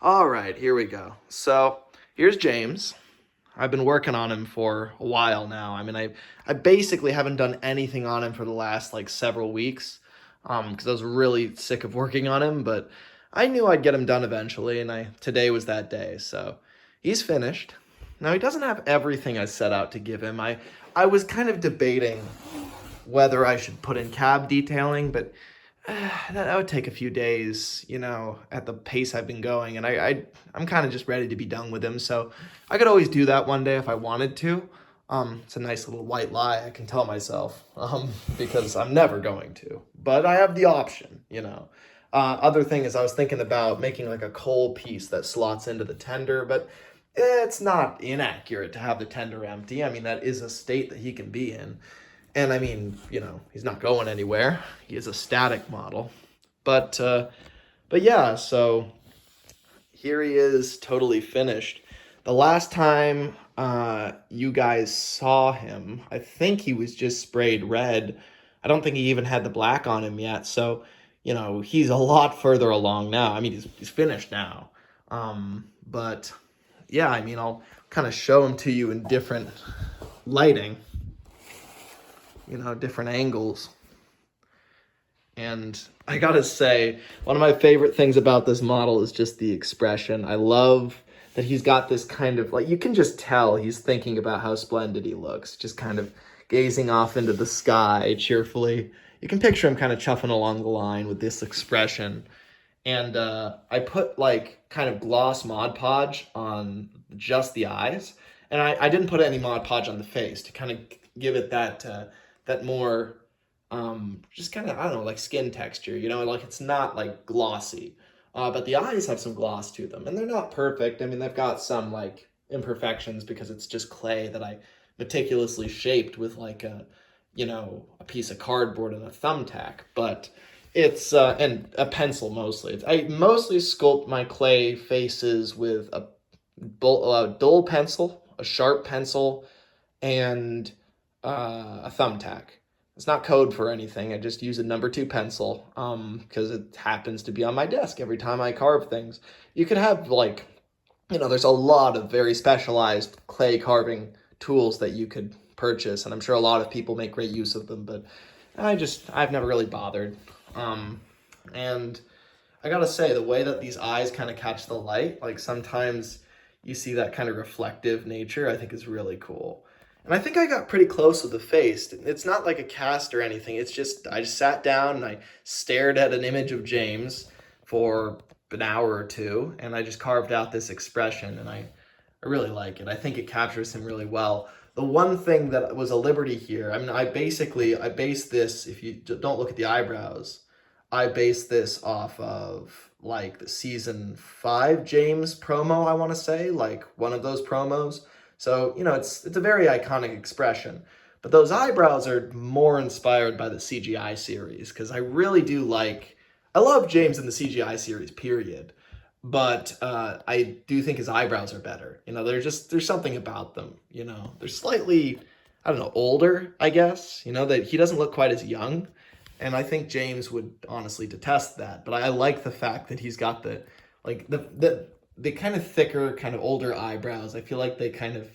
All right, here we go. So here's James. I've been working on him for a while now. I basically haven't done anything on him for the last like several weeks, because I was really sick of working on him. But I knew I'd get him done eventually, and I today was that day. So he's finished. Now he doesn't have everything I set out to give him. I was kind of debating whether I should put in cab detailing, but that would take a few days, at the pace I've been going, and I'm kind of just ready to be done with him. So I could always do that one day if I wanted to. It's a nice little white lie I can tell myself, because I'm never going to, but I have the option. Other thing is I was thinking about making like a coal piece that slots into the tender, but it's not inaccurate to have the tender empty. I mean, that is a state that he can be in. And I mean, he's not going anywhere. He is a static model. But yeah, so here he is, totally finished. The last time you guys saw him, I think he was just sprayed red. I don't think he even had the black on him yet. So, he's a lot further along now. I mean, he's finished now. But yeah, I mean, I'll kind of show him to you in different lighting, different angles. And I gotta say, one of my favorite things about this model is just the expression. I love that he's got this kind of, like, you can just tell he's thinking about how splendid he looks, just kind of gazing off into the sky cheerfully. You can picture him kind of chuffing along the line with this expression. And I put, like, kind of gloss Mod Podge on just the eyes. And I didn't put any Mod Podge on the face to kind of give it that more, just kind of, I don't know, like skin texture, like it's not like glossy, but the eyes have some gloss to them, and they're not perfect. I mean, they've got some like imperfections because it's just clay that I meticulously shaped with like a piece of cardboard and a thumbtack, but it's, and a pencil mostly. I mostly sculpt my clay faces with a dull pencil, a sharp pencil, and a thumbtack. It's not code for anything. I just use a number 2 pencil, because it happens to be on my desk every time I carve things. You could have like, there's a lot of very specialized clay carving tools that you could purchase, and I'm sure a lot of people make great use of them, but I've never really bothered. And I gotta say, the way that these eyes kind of catch the light, like sometimes you see that kind of reflective nature, I think is really cool. And I think I got pretty close with the face. It's not like a cast or anything. It's just, I just sat down and I stared at an image of James for an hour or two, and I just carved out this expression, and I really like it. I think it captures him really well. The one thing that was a liberty here, I mean, I based this, if you don't look at the eyebrows, I based this off of like the season 5 James promo, I want to say, like one of those promos. So, it's a very iconic expression. But those eyebrows are more inspired by the CGI series, because I really I love James in the CGI series, period. But I do think his eyebrows are better. There's something about them, They're slightly, I don't know, older, I guess, that he doesn't look quite as young. And I think James would honestly detest that. But I like the fact that he's got the kind of thicker, kind of older eyebrows. I feel like they kind of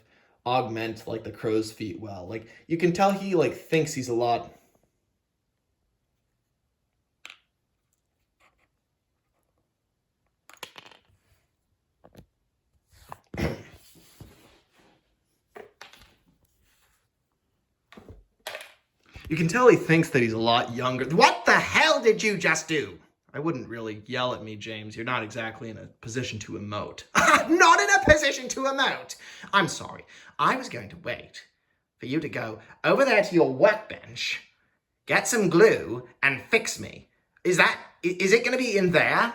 augment like the crow's feet well. Like you can tell he like thinks he's a lot. You can tell he thinks that he's a lot younger. What the hell did you just do? I wouldn't really yell at me, James. You're not exactly in a position to emote. Not in a position to emote! I'm sorry. I was going to wait for you to go over there to your workbench, get some glue, and fix me. Is it going to be in there?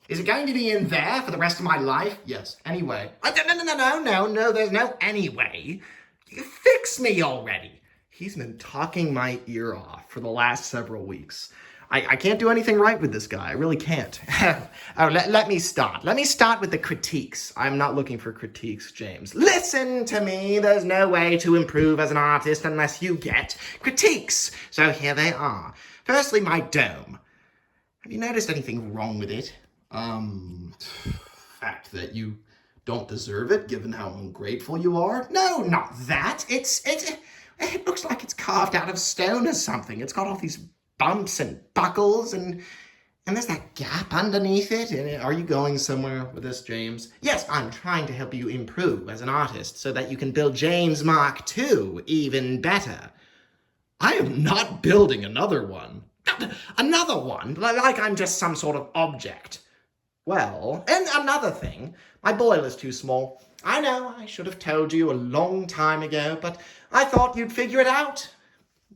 Is it going to be in there for the rest of my life? Yes. Anyway. No, there's no anyway. You fix me already. He's been talking my ear off for the last several weeks. I can't do anything right with this guy. I really can't. Let me start. Let me start with the critiques. I'm not looking for critiques, James. Listen to me. There's no way to improve as an artist unless you get critiques. So here they are. Firstly, my dome. Have you noticed anything wrong with it? Fat that you don't deserve it, given how ungrateful you are? No, not that. It looks like it's carved out of stone or something. It's got all these bumps and buckles, and there's that gap underneath it. And are you going somewhere with this, James? Yes, I'm trying to help you improve as an artist so that you can build James Mark II even better. I am not building another one. Another one? Like I'm just some sort of object. Well, and another thing, my boiler's too small. I know, I should have told you a long time ago, but I thought you'd figure it out.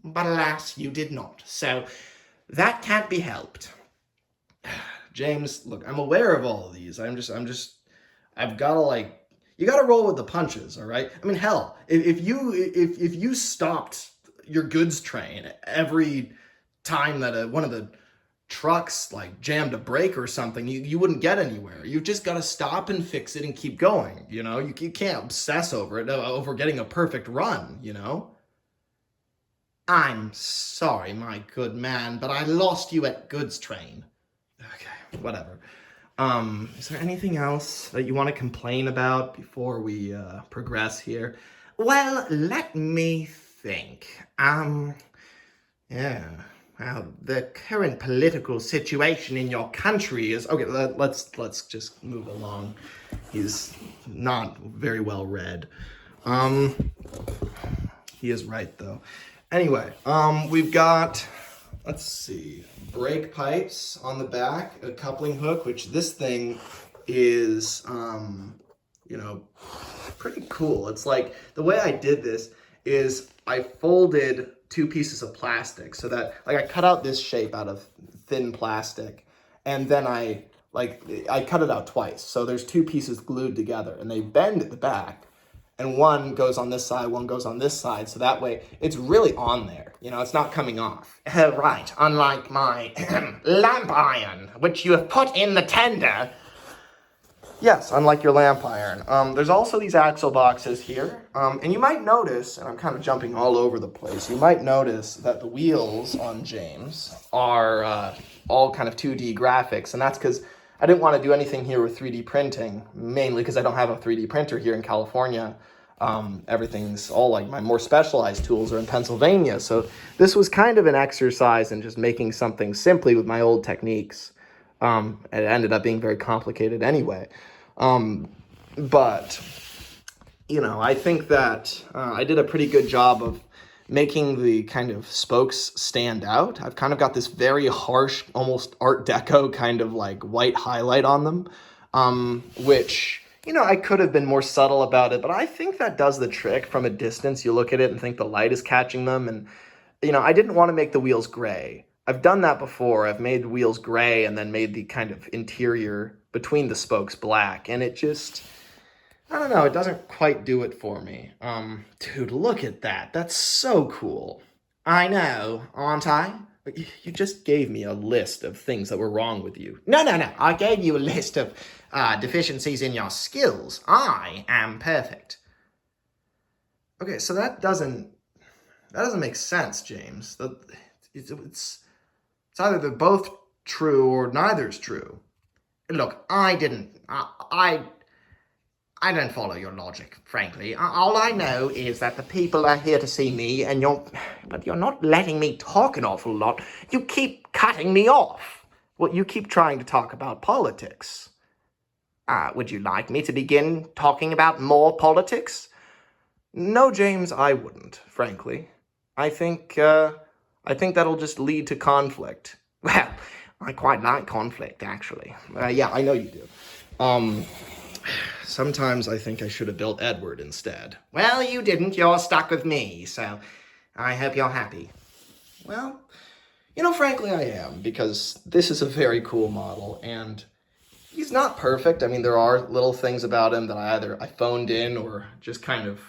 But alas, you did not. So that can't be helped. James, look, I'm aware of all of these. I've gotta you gotta roll with the punches, all right? I mean, hell, if you stopped your goods train every time that one of the trucks jammed a brake or something, you wouldn't get anywhere. You've just got to stop and fix it and keep going. You can't obsess over it, over getting a perfect run. I'm sorry, my good man, but I lost you at goods train. Okay, whatever. Is there anything else that you want to complain about before we progress here? Well, let me think. Yeah. Well, the current political situation in your country is... Okay, let's just move along. He's not very well read. He is right, though. Anyway, we've got, let's see, brake pipes on the back, a coupling hook, which this thing is, pretty cool. It's like, the way I did this is I folded 2 pieces of plastic so that I cut out this shape out of thin plastic, and then I cut it out twice. So there's 2 pieces glued together, and they bend at the back, and one goes on this side, one goes on this side. So that way it's really on there. It's not coming off. Right. Unlike my lamp iron, which you have put in the tender. Yes, unlike your lamp iron. There's also these axle boxes here. And you might notice, and I'm kind of jumping all over the place, you might notice that the wheels on James are all kind of 2D graphics. And that's because I didn't want to do anything here with 3D printing, mainly because I don't have a 3D printer here in California. Everything's all my more specialized tools are in Pennsylvania. So this was kind of an exercise in just making something simply with my old techniques. It ended up being very complicated anyway. But, I think that I did a pretty good job of making the kind of spokes stand out. I've kind of got this very harsh, almost Art Deco kind of white highlight on them, which, I could have been more subtle about it, but I think that does the trick. From a distance, you look at it and think the light is catching them. And, I didn't want to make the wheels gray. I've done that before. I've made the wheels gray and then made the kind of interior between the spokes black. And it just, I don't know, it doesn't quite do it for me. Dude, look at that. That's so cool. I know, aren't I? You just gave me a list of things that were wrong with you. No. I gave you a list of deficiencies in your skills. I am perfect. Okay, so that doesn't make sense, James. It's either they're both true or neither's true. Look, I didn't follow your logic, frankly. All I know is that the people are here to see me, but you're not letting me talk an awful lot. You keep cutting me off. Well, you keep trying to talk about politics. Would you like me to begin talking about more politics? No, James, I wouldn't, frankly. I think that'll just lead to conflict. Well, I quite like conflict, actually. Yeah, I know you do. Sometimes I think I should have built Edward instead. Well, you didn't. You're stuck with me, so I hope you're happy. Well, frankly, I am, because this is a very cool model, and he's not perfect. I mean, there are little things about him that I phoned in or just kind of,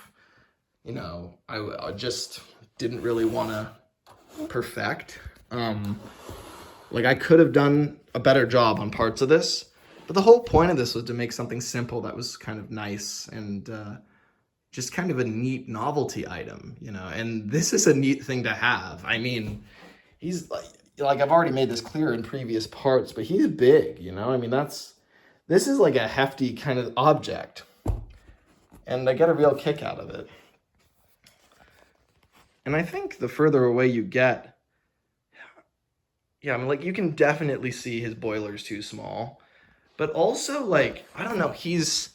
I just didn't really want to perfect. I could have done a better job on parts of this, but the whole point of this was to make something simple that was kind of nice and just kind of a neat novelty item, and this is a neat thing to have. I mean, he's I've already made this clear in previous parts, but he's big, I mean, This is like a hefty kind of object, and I get a real kick out of it. And I think the further away you get, yeah, I mean, like, you can definitely see his boiler's too small. But also, like, I don't know, he's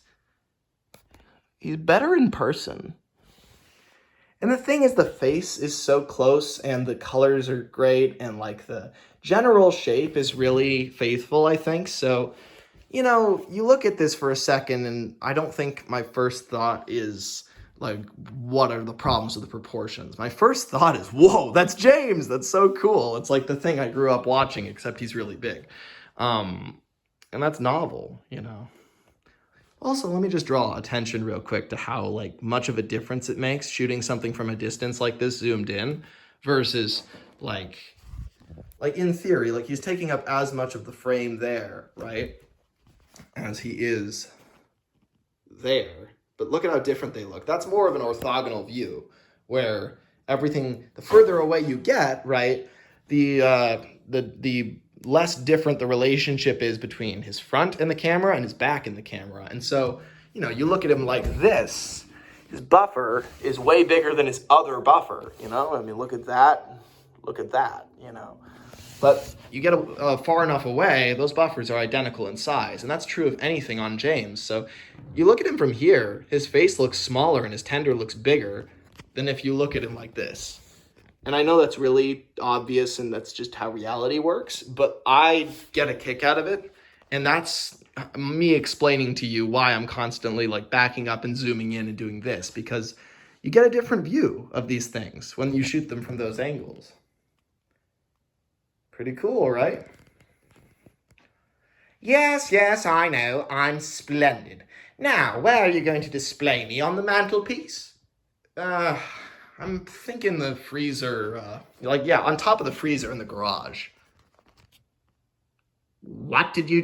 better in person. And the thing is, the face is so close, and the colors are great, and, like, the general shape is really faithful, I think. So, you know, you look at this for a second, and I don't think my first thought is, like, what are the problems with the proportions? My first thought is, whoa, that's James. That's so cool. It's like the thing I grew up watching, except he's really big. And that's novel, you know. Also, let me just draw attention real quick to how, like, much of a difference it makes shooting something from a distance like this zoomed in versus, like in theory, like, he's taking up as much of the frame there, right, as he is there. But look at how different they look. That's more of an orthogonal view, where everything, the further away you get, right, the less different the relationship is between his front in the camera and his back in the camera. And so, you know, you look at him like this, his buffer is way bigger than his other buffer, you know? I mean, look at that, you know? But you get far enough away, those buffers are identical in size, and that's true of anything on James. So you look at him from here, his face looks smaller and his tender looks bigger than if you look at him like this. And I know that's really obvious and that's just how reality works, but I get a kick out of it, and that's me explaining to you why I'm constantly, like, backing up and zooming in and doing this, because you get a different view of these things when you shoot them from those angles. Pretty cool, right? Yes, yes, I know. I'm splendid. Now, where are you going to display me? On the mantelpiece? I'm thinking the freezer, on top of the freezer in the garage. What did you